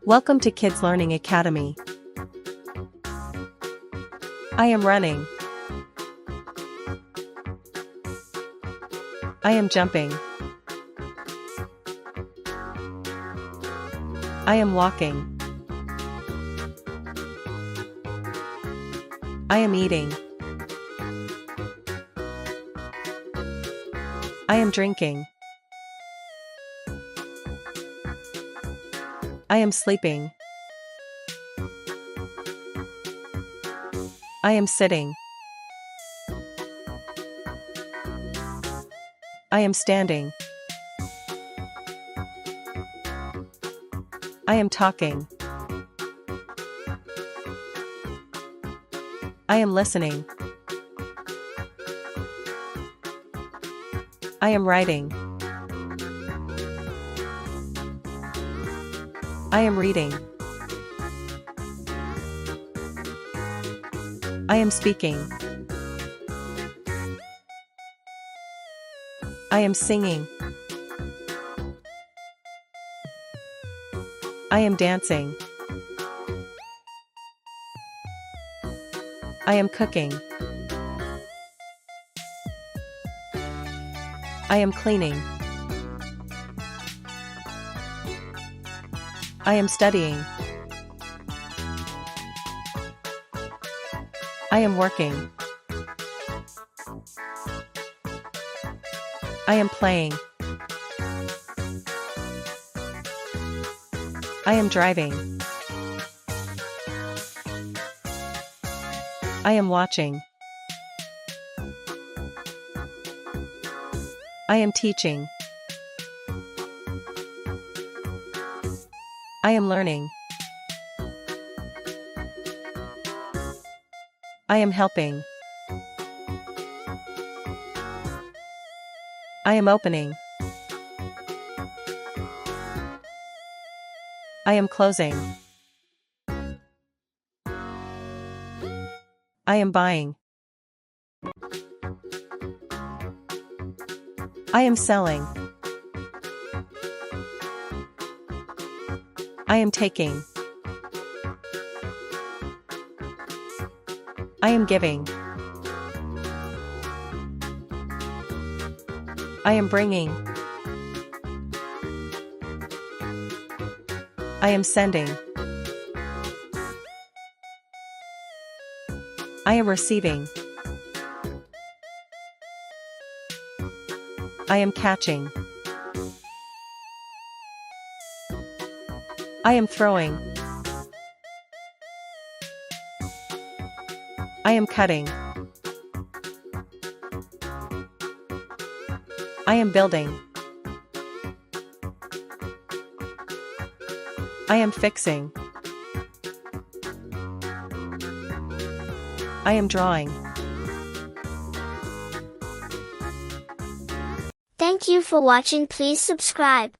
Welcome to Kids Learning Academy. I am running. I am jumping. I am walking. I am eating. I am drinking. I am sleeping. I am sitting. I am standing. I am talking. I am listening. I am writing. I am reading. I am speaking. I am singing. I am dancing. I am cooking. I am cleaning. I am studying. I am working. I am playing. I am driving. I am watching. I am teaching. I am learning. I am helping. I am opening. I am closing. I am buying. I am selling. I am taking. I am giving. I am bringing. I am sending. I am receiving. I am catching. I am throwing. I am cutting. I am building. I am fixing. I am drawing. Thank you for watching. Please subscribe.